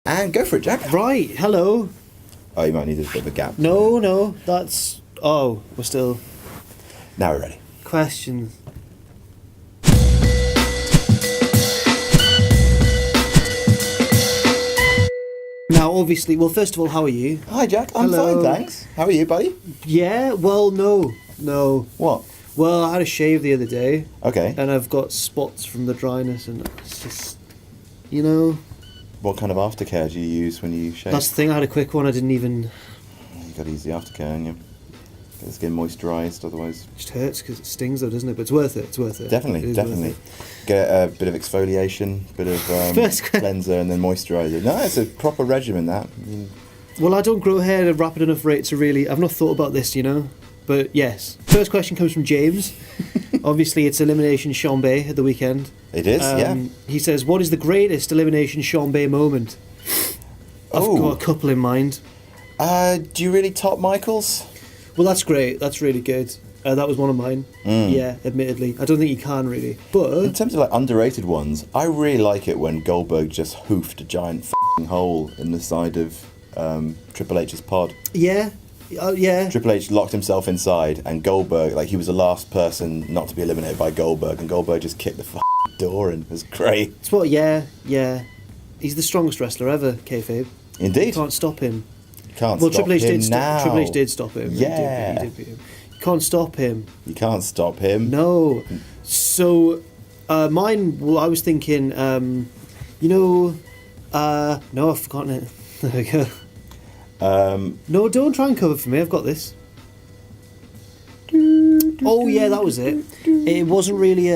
And go for it, Jack. Right, hello. Oh, you might need a bit of a gap. No, that's... Oh, we're still... Now we're ready. Questions. Now, obviously, well, first of all, how are you? Hi, Jack. I'm Hello. fine, thanks. How are you, buddy? Yeah, well, no. What? Well, I had a shave the other day, Okay. and I've got spots from the dryness, and it's just, you know... What kind of aftercare do you use when you shave? That's the thing, I had a quick one, I didn't even... You got to use the aftercare, haven't you? Get the skin moisturised, otherwise... It just hurts because it stings though, doesn't it? But it's worth it, Definitely. It is worth it. Get a bit of exfoliation, bit of cleanser, and then moisturiser. No, it's a proper regimen, that. I mean, Well, I don't grow hair at a rapid enough rate to really... I've not thought about this, you know? But yes. First question comes from James. Obviously, it's Elimination Chambé at the weekend. it is, yeah. He says, what is the greatest Elimination Chambé moment? I've Oh. got a couple in mind. Do you really top Michael's? Well, that's great. That's really good. That was one of mine. Yeah, admittedly. I don't think you can really. In But... terms of like underrated ones, I really like it when Goldberg just hoofed a giant f***ing hole in the side of Triple H's pod. Yeah. Yeah. Triple H locked himself inside, and Goldberg, like, he was the last person not to be eliminated by Goldberg, and Goldberg just kicked the f***ing door in. It was great. It's what, yeah. He's the strongest wrestler ever, kayfabe. Indeed. You can't stop him. Can't Well, stop Triple H him did now. Triple H did stop him. Yeah. He did beat him. You can't stop him. You can't stop him. No. So, mine, well, I was thinking, no, I've forgotten it. There we go. No, don't try and cover for me. I've got this. Oh yeah, that was it. It wasn't really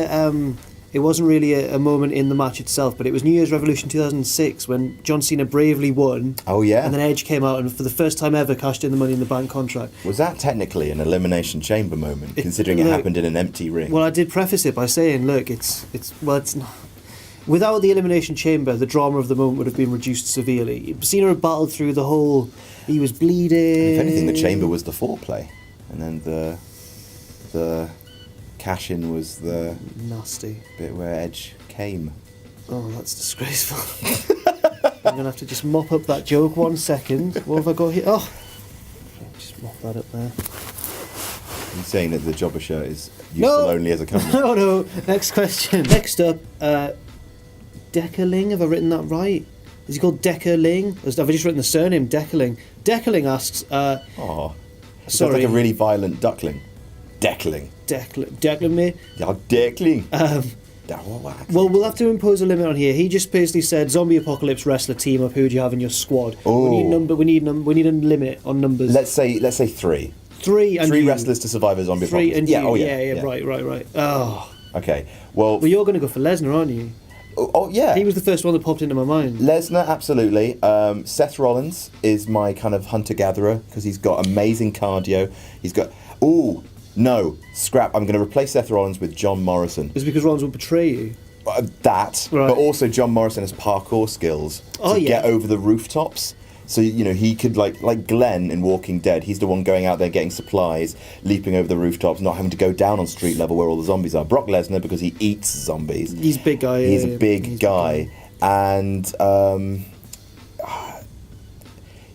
a moment in the match itself, but it was New Year's Revolution 2006 when John Cena bravely won. Oh, yeah. And then Edge came out and for the first time ever cashed in the Money in the Bank contract. Was that technically an Elimination Chamber moment, considering it happened in an empty ring? Well, I did preface it by saying, look, it's not. Without the Elimination Chamber, the drama of the moment would have been reduced severely. Cena had battled through the whole. He was bleeding. If anything, the Chamber was the foreplay, and then the cash-in was the Nasty. bit where Edge came. Oh, that's disgraceful. I'm going to have to just mop up that joke 1 second. What have I got here? Oh! Just mop that up there. You're saying that the jobber shirt is useful only as a cover? No. Next question. Next up, Deckerling. Have I written that right? Is he called Deckerling? Have I just written the surname Deckerling? Deckerling asks... Oh, sounds sorry. like a really violent duckling. Deckling. Deckerling me? Yeah, Deckling. Well, we'll have to impose a limit on here. He just basically said, zombie apocalypse wrestler team up. Who do you have in your squad? Ooh. We need a limit on numbers. Let's say three. Three and three you. wrestlers to survive a zombie Three apocalypse. and Yeah, you. yeah. Right. Oh. Okay. Well, You're going to go for Lesnar, aren't you? oh yeah. He was the first one that popped into my mind. Lesnar, absolutely. Seth Rollins is my kind of hunter-gatherer because he's got amazing cardio. He's got... Ooh, no, scrap. I'm going to replace Seth Rollins with John Morrison. It's because Rollins will betray you. That, Right. but also John Morrison has parkour skills to get over the rooftops. So, you know, he could, like Glenn in Walking Dead, he's the one going out there getting supplies, leaping over the rooftops, not having to go down on street level where all the zombies are. Brock Lesnar, because he eats zombies. He's a big guy. He's a big guy. And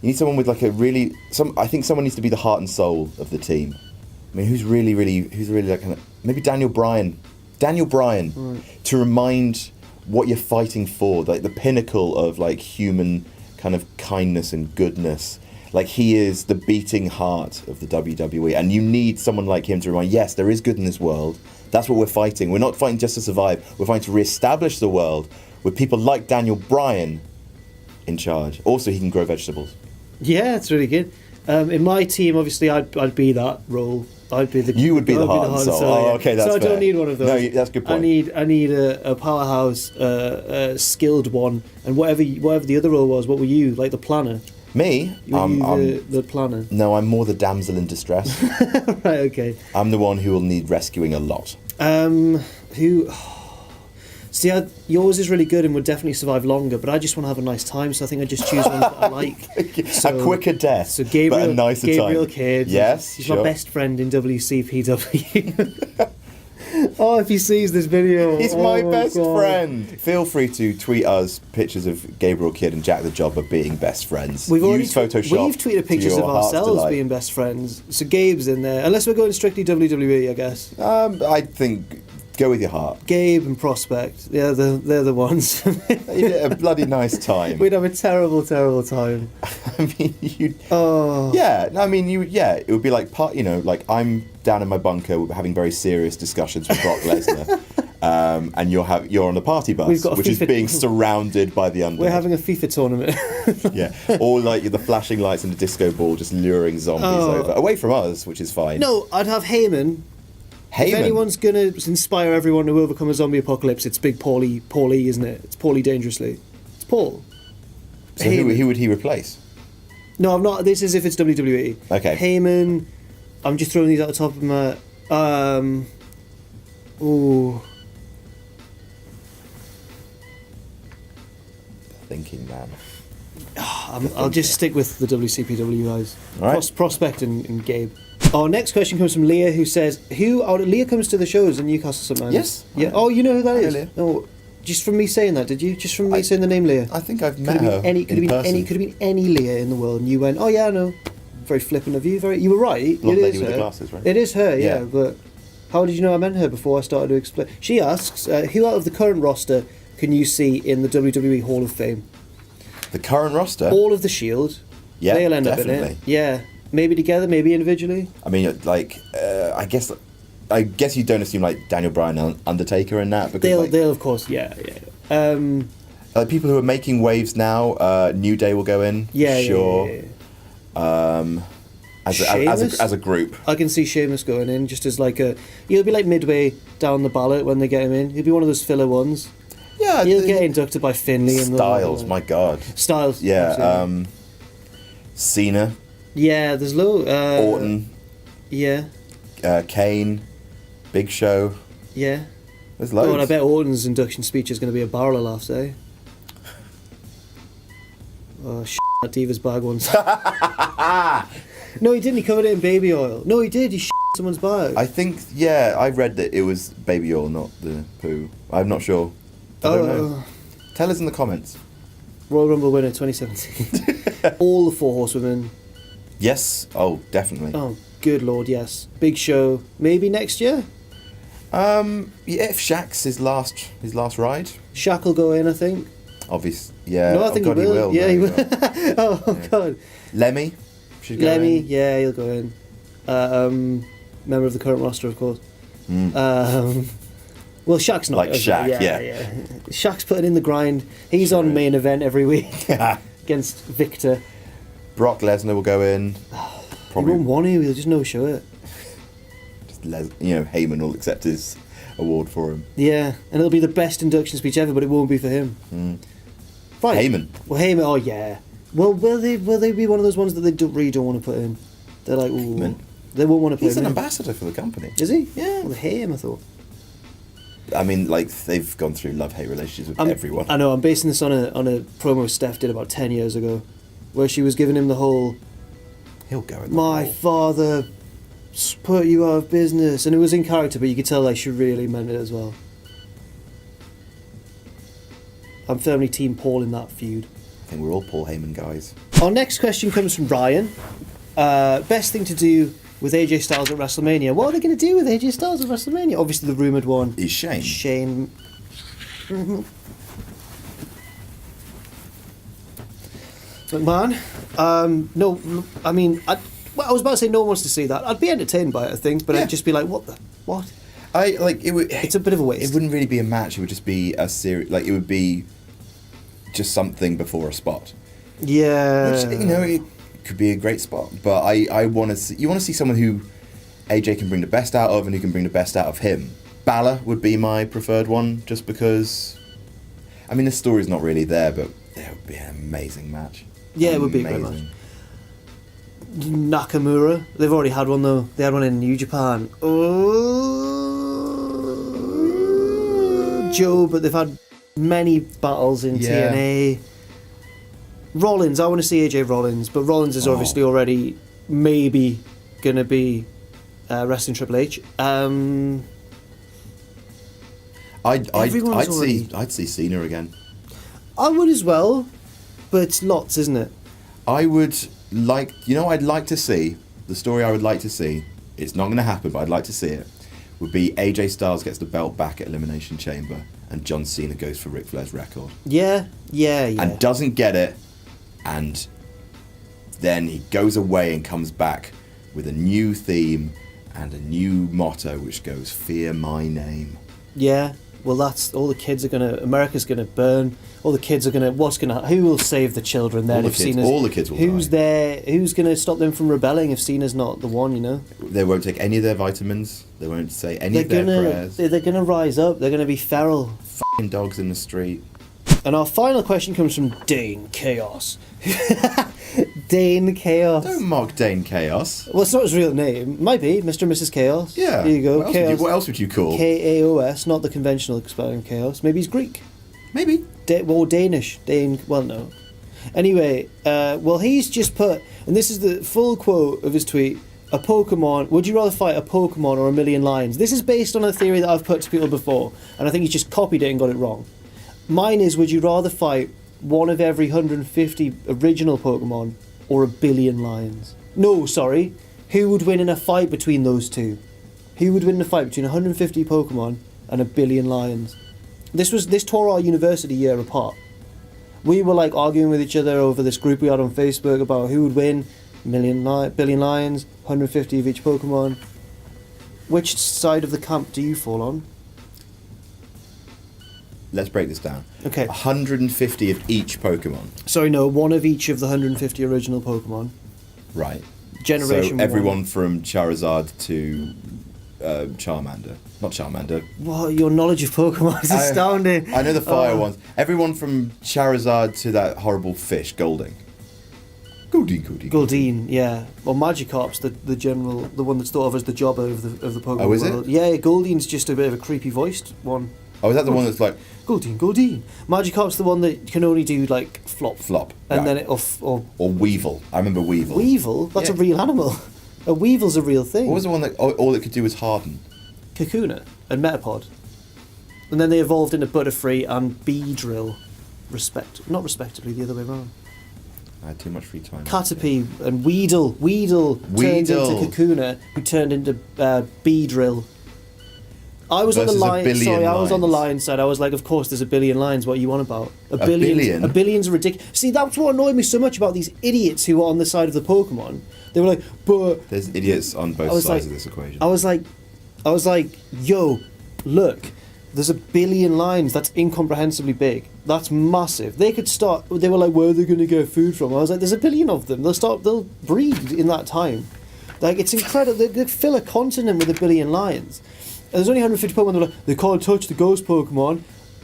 you need someone with like a really... I think someone needs to be the heart and soul of the team. I mean, who's really like kind of... Maybe Daniel Bryan. Right. To remind what you're fighting for, like the pinnacle of like human kind of kindness and goodness. Like, he is the beating heart of the WWE, and you need someone like him to remind, yes, there is good in this world. That's what we're fighting. We're not fighting just to survive. We're fighting to re-establish the world with people like Daniel Bryan in charge. Also, he can grow vegetables. Yeah, it's really good. In my team, obviously, I'd be that role. You would be the heart and soul. Oh, okay, that's so I fair. don't need one of those. No, that's a good point. I need a powerhouse, skilled one, and whatever the other role was. What were you, like the planner? Me? The planner. No, I'm more the damsel in distress. Right. Okay. I'm the one who will need rescuing a lot. Who? See, yours is really good and would definitely survive longer, but I just want to have a nice time, so I think I just choose ones that I like. So, a quicker death, so Gabriel, but a nicer Gabriel time. Kidd. Yes, he's sure. my best friend in WCPW. Oh, if he sees this video. He's my best friend. Feel free to tweet us pictures of Gabriel Kidd and Jack the Jobber being best friends. We've already Use Photoshop. We've tweeted pictures of ourselves being best friends. So Gabe's in there. Unless we're going strictly WWE, I guess. I think go with your heart. Gabe and Prospect. Yeah, they're the ones. You had a bloody nice time. We'd have a terrible, terrible time. I mean, you. Oh. Yeah, I mean, you. Yeah, it would be like like I'm down in my bunker having very serious discussions with Brock Lesnar, and you're on the party bus, which is being surrounded by the undead. We're having a FIFA tournament. Yeah, or like the flashing lights and the disco ball just luring zombies over away from us, which is fine. No, I'd have Heyman. If anyone's going to inspire everyone to overcome a zombie apocalypse, it's Big Paulie, isn't it? It's Paulie Dangerously. It's Paul. So who would he replace? No, I'm not. This is if it's WWE. Okay. Heyman. I'm just throwing these out the top of my. Ooh. Thinking man. I'll just stick with the WCPW guys. All right. Prospect and Gabe. Our next question comes from Leah, who says, Leah comes to the shows in Newcastle sometimes. Yes. Yeah. Oh, you know who that is? Leah. Oh, just from me saying that, did you? Just from me saying the name Leah? I think I've met her Could have been any Leah in the world, and you went, oh yeah, I know. Very flippant of you. You were right. Blonde It lady is with her. the glasses, right? It is her, yeah. Yeah. But how did you know I meant her before I started to explain? She asks, who out of the current roster can you see in the WWE Hall of Fame? The current roster? All of the Shield. Yeah, They'll end up in definitely. it. Yeah. Maybe together, maybe individually. I mean, I guess you don't assume like Daniel Bryan and Undertaker in that because They'll of course, yeah. people who are making waves now, New Day will go in. Yeah, sure. yeah. As a group. I can see Sheamus going in just as he'll be like midway down the ballot when they get him in. He'll be one of those filler ones. Yeah, he'll get inducted by Finlay and Styles. My God. Styles. Yeah. Absolutely. Cena. Yeah, there's Orton. Yeah. Kane. Big Show. Yeah. There's loads. Oh, and I bet Orton's induction speech is going to be a barrel of laughs, eh? Oh, that Divas bag once. No, he didn't. He covered it in baby oil. No, he did. He someone's bag. I think, yeah, I read that it was baby oil, not the poo. I'm not sure. I don't know. Tell us in the comments. Royal Rumble winner 2017. All the 4 horsewomen. Yes. Oh, definitely. Oh, good lord, yes. Big Show. Maybe next year? Yeah, if Shaq's his last ride. Shaq will go in, I think. Obvious. Yeah. No, I think God, he will. Yeah, no, he will. Yeah. God. Lemmy should go Lemmy, in. yeah, he'll go in. Member of the current roster, of course. Well, Shaq's not. Like Shaq, yeah. Shaq's putting in the grind. He's on main event every week against Victor. Brock Lesnar will go in. He won't want to. He'll just no-show it. Just Heyman will accept his award for him. Yeah, and it'll be the best induction speech ever, but it won't be for him. Right. Heyman. Well, Heyman. Oh yeah. Well, will they be one of those ones that they really don't want to put in? They're like, ooh, Heyman. They won't want to put He's him an in. ambassador for the company. Is he? Yeah. Well, they hate him, I thought. I mean, they've gone through love-hate relationships with everyone. I know. I'm basing this on a promo Steph did about 10 years ago, where she was giving him the whole. He'll go in. The My role. father put you out of business, and it was in character, but you could tell she really meant it as well. I'm firmly Team Paul in that feud. I think we're all Paul Heyman guys. Our next question comes from Ryan. Best thing to do with AJ Styles at WrestleMania. What are they going to do with AJ Styles at WrestleMania? Obviously, the rumoured one is Shane. Shane. McMahon. No, I mean, I was about to say no one wants to see that. I'd be entertained by it, I think, but Yeah. I'd just be like, what? It would. It's a bit of a waste. It wouldn't really be a match. It would just be a series. Like it would be just something before a spot. Yeah. Which, it could be a great spot. But I want to see. You want to see someone who AJ can bring the best out of and who can bring the best out of him. Balor would be my preferred one, just because. I mean, the story's not really there, but it would be an amazing match. Yeah, it would be a great match. Nakamura. They've already had one though. They had one in New Japan. Oh, Joe, but they've had many battles in TNA. Rollins. I want to see AJ Rollins, but Rollins is obviously already maybe gonna be wrestling Triple H. I'd see Cena again. I would as well, but it's lots, isn't it? I would like, I'd like to see, the story I would like to see, it's not going to happen, but I'd like to see it, would be AJ Styles gets the belt back at Elimination Chamber and John Cena goes for Ric Flair's record. Yeah. And doesn't get it, and then he goes away and comes back with a new theme and a new motto which goes, "Fear my name." Yeah. Well, that's all the kids are gonna. America's gonna burn. All the kids are gonna. Who will save the children then? All the kids will Who's die. there? Who's gonna stop them from rebelling if Cena's not the one? They won't take any of their vitamins. They won't say any of their prayers. They're gonna rise up. They're gonna be feral. F***ing dogs in the street. And our final question comes from Dane Chaos. Dane Chaos. Don't mock Dane Chaos. Well, it's not his real name. Might be Mr. and Mrs. Chaos. Yeah. There you go. What else would you call? K-A-O-S, not the conventional spelling of chaos. Maybe he's Greek. Maybe. Or Danish. Well, no. Anyway, he's just put, and this is the full quote of his tweet, a Pokemon, would you rather fight a Pokemon or a million lions? This is based on a theory that I've put to people before, and I think he's just copied it and got it wrong. Mine is, would you rather fight one of every 150 original Pokemon or a billion lions? No, sorry. Who would win in a fight between those two? Who would win in a fight between 150 Pokemon and a billion lions? This tore our university year apart. We were like arguing with each other over this group we had on Facebook about who would win, billion lions, 150 of each Pokemon. Which side of the camp do you fall on? Let's break this down. Okay. 150 of each Pokemon. Sorry, no, one of each of the 150 original Pokemon. Right. Generation So everyone one. from Charizard to Charmander. Not Charmander. Wow, your knowledge of Pokemon is astounding. I know the fire ones. Everyone from Charizard to that horrible fish, Golding. Goldeen, yeah. Well, Magikarp's the one that's thought of as the jobber of the Pokemon Oh, is world. it? Yeah, Goldeen's just a bit of a creepy voiced one. Oh, is that the one that's like... Goldeen. Magikarp's the one that can only do, like, flop. And right. then Or Weevil. I remember Weevil. Weevil? That's a real animal. A Weevil's a real thing. What was the one that all it could do was harden? Kakuna and Metapod. And then they evolved into Butterfree and Beedrill. Not respectively, the other way around. I had too much free time. Caterpie and Weedle. Weedle turned into Kakuna, who turned into Beedrill. I was on the line. Sorry, I was on the lion side. I was like, of course, there's a billion lions. What are you on about? A billion? A billion's ridiculous. See, that's what annoyed me so much about these idiots who are on the side of the Pokemon. They were like, but there's idiots on both sides of this equation. I was like, yo, look, there's a billion lions. That's incomprehensibly big. That's massive. They could start. They were like, where are they going to get food from? I was like, there's a billion of them. They'll breed in that time. Like, it's incredible. They fill a continent with a billion lions. And there's only 150 Pokemon. They're like, they can't touch the ghost Pokemon.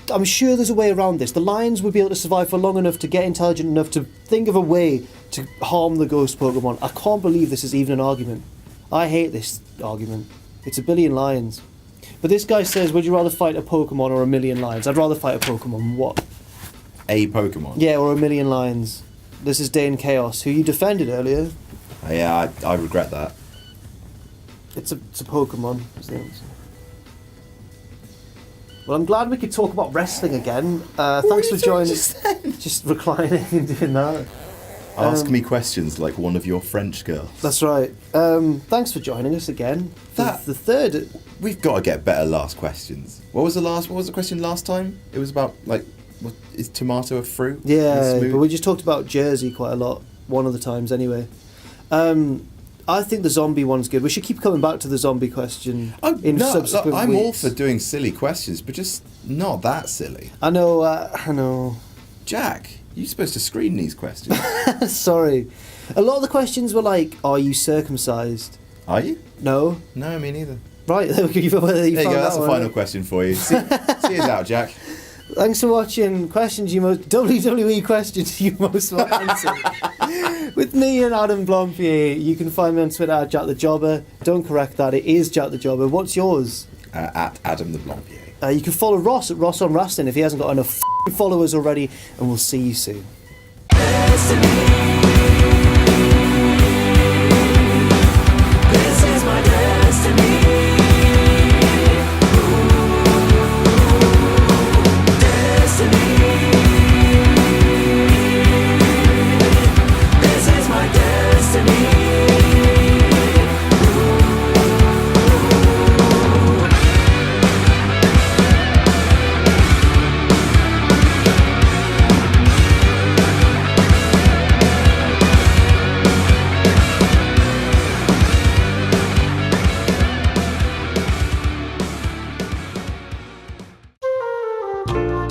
I'm sure there's a way around this. The lions would be able to survive for long enough to get intelligent enough to think of a way to harm the ghost Pokemon. I can't believe this is even an argument. I hate this argument. It's a billion lions. But this guy says, would you rather fight a Pokemon or a million lions? I'd rather fight a Pokemon. What? A Pokemon? Yeah, or a million lions. This is Dane Chaos, who you defended earlier. Yeah, I regret that. It's a Pokemon, is the answer. Well, I'm glad we could talk about wrestling again. Thanks for joining. Just reclining and doing that. Ask me questions like one of your French girls. That's right. Thanks for joining us again. The third. We've got to get better last questions. What was the question last time? It was about is tomato a fruit? Yeah, but we just talked about Jersey quite a lot. One of the times, anyway. I think the zombie one's good. We should keep coming back to the zombie question subsequent I'm weeks. all for doing silly questions, but just not that silly. I know. Jack, you're supposed to screen these questions. Sorry. A lot of the questions were like, are you circumcised? Are you? No. No, me neither. Right, there you go. There you go, that's the final question for you. See us out, Jack. Thanks for watching WWE questions you most want answered. With me and Adam Blompier. You can find me on Twitter at Jack the Jobber. Don't correct that, it is Jack the Jobber. What's yours? At Adam the Blompier. You can follow Ross at Ross on Rastin if he hasn't got enough followers already, and we'll see you soon. This is my destiny. Bye.